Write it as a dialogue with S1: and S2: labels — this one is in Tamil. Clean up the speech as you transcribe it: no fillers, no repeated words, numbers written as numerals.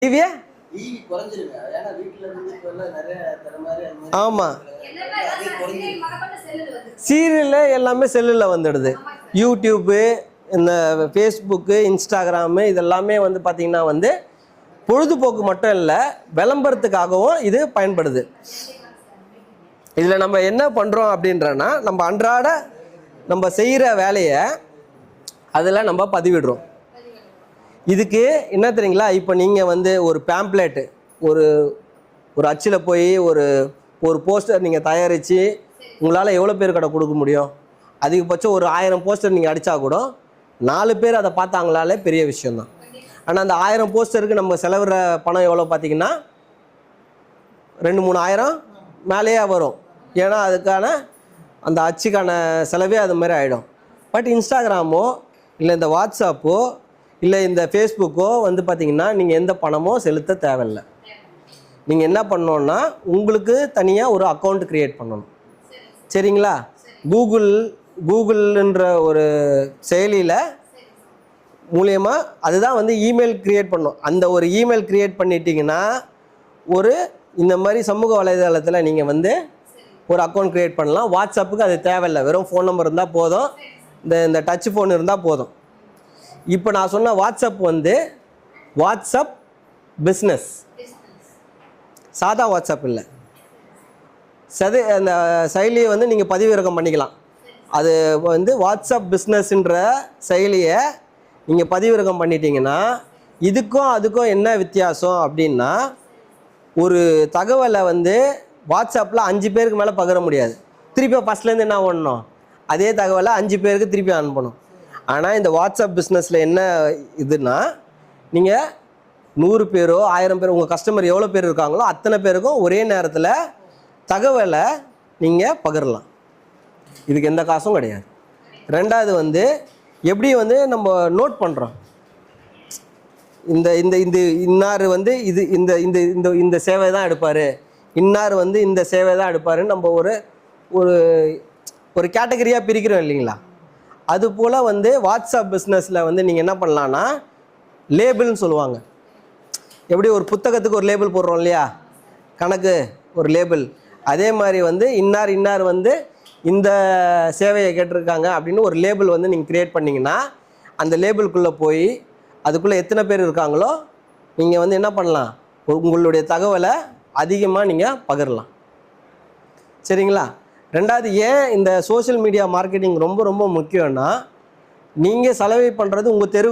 S1: டிவியே ஆமாம், சீரியலில் எல்லாமே செல்லில் வந்துடுது. யூடியூப்பு, இந்த ஃபேஸ்புக்கு, இன்ஸ்டாகிராமு இதெல்லாமே வந்து பார்த்திங்கன்னா வந்து பொழுதுபோக்கு மட்டும் இல்லை, விளம்பரத்துக்காகவும் இது பயன்படுது. இதில் நம்ம என்ன பண்ணுறோம் அப்படின்றனா, நம்ம அன்றாட நம்ம செய்கிற வேலையை அதில் நம்ம பதிவிடுறோம். இதுக்கு என்ன தெரியுங்களா, இப்போ நீங்கள் வந்து ஒரு பேம்ப்ளேட்டு ஒரு ஒரு அச்சில் போய் ஒரு ஒரு போஸ்டர் நீங்கள் தயாரித்து உங்களால் எவ்வளோ பேர் கடை கொடுக்க முடியும்? அதிகபட்சம் ஒரு 1000 போஸ்டர் நீங்கள் அடித்தா கூட 4 பேர் அதை பார்த்தாங்களாலே பெரிய விஷயந்தான். ஆனால் அந்த 1000 போஸ்டருக்கு நம்ம செலவிடுற பணம் எவ்வளோ பார்த்தீங்கன்னா 2-3 ஆயிரம் மேலேயே வரும். ஏன்னா அதுக்கான அந்த அச்சுக்கான செலவே அது மாதிரி ஆகிடும். பட் இன்ஸ்டாகிராமோ இல்லை இந்த வாட்ஸ்அப்போ இல்லை இந்த ஃபேஸ்புக்கோ வந்து பார்த்திங்கன்னா நீங்கள் எந்த பணமோ செலுத்த தேவையில்லை. நீங்கள் என்ன பண்ணணுன்னா, உங்களுக்கு தனியாக ஒரு அக்கௌண்ட் க்ரியேட் பண்ணணும். சரிங்களா? கூகுள்ன்ற ஒரு செயலியில் மூலியமாக அதுதான் வந்து இமெயில் க்ரியேட் பண்ணணும். அந்த ஒரு இமெயில் க்ரியேட் பண்ணிட்டீங்கன்னா ஒரு இந்த மாதிரி சமூக வலைதளத்தில் நீங்கள் வந்து ஒரு அக்கௌண்ட் க்ரியேட் பண்ணலாம். வாட்ஸ்அப்புக்கு அது தேவையில்லை, வெறும் ஃபோன் நம்பர் இருந்தால் போதும், இந்த டச் ஃபோன் இருந்தால் போதும். இப்போ நான் சொன்ன வாட்ஸ்அப் வந்து வாட்ஸ்அப் பிஸ்னஸ், சாதா வாட்ஸ்அப் இல்லை. அந்த செயலியை வந்து நீங்கள் பதிவிறக்கம் பண்ணிக்கலாம். அது வந்து வாட்ஸ்அப் பிஸ்னஸ்ன்ற செயலியை நீங்கள் பதிவிறக்கம் பண்ணிட்டீங்கன்னா இதுக்கும் அதுக்கும் என்ன வித்தியாசம் அப்படின்னா, ஒரு தகவலை வந்து வாட்ஸ்அப்பில் 5 பேருக்கு மேலே பகிர முடியாது. திருப்பி ஃபஸ்ட்லேருந்து என்ன பண்ணணும், அதே தகவலை 5 பேருக்கு திருப்பி அனுப்பணும். ஆனால் இந்த வாட்ஸ்அப் பிஸ்னஸில் என்ன இதுன்னா, நீங்கள் 100 பேரோ 1000 பேரோ உங்கள் கஸ்டமர் எவ்வளோ பேர் இருக்காங்களோ அத்தனை பேருக்கும் ஒரே நேரத்தில் தகவலை நீங்கள் பகிரலாம். இதுக்கு எந்த காசும் கிடையாது. ரெண்டாவது வந்து எப்படி வந்து நம்ம நோட் பண்ணுறோம், இந்த இந்த இந்த இன்னார் வந்து இது இந்த இந்த இந்த இந்த சேவை தான் எடுப்பார், இன்னார் வந்து இந்த சேவை தான் எடுப்பாருன்னு நம்ம ஒரு ஒரு கேட்டகரியாக பிரிக்கிறோம் இல்லைங்களா? அதுபோல் வந்து வாட்ஸ்அப் பிஸ்னஸில் வந்து நீங்கள் என்ன பண்ணலான்னா, லேபிள்னு சொல்லுவாங்க. எப்படி ஒரு புத்தகத்துக்கு ஒரு லேபிள் போடுறோம் இல்லையா, கணக்கு ஒரு லேபிள், அதே மாதிரி வந்து இன்னார் வந்து இந்த சேவையை கேட்டிருக்காங்க அப்படின்னு ஒரு லேபிள் வந்து நீங்கள் க்ரியேட் பண்ணிங்கன்னா, அந்த லேபிளுக்குள்ளே போய் அதுக்குள்ளே எத்தனை பேர் இருக்காங்களோ நீங்கள் வந்து என்ன பண்ணலாம், உங்களுடைய தகவலை அதிகமாக நீங்கள் பகிரலாம். சரிங்களா? ரெண்டாவது, ஏன் இந்த சோஷியல் மீடியா மார்க்கெட்டிங் ரொம்ப ரொம்ப முக்கியம்னா, நீங்கள் செலவு பண்ணுறது உங்கள் தெருவு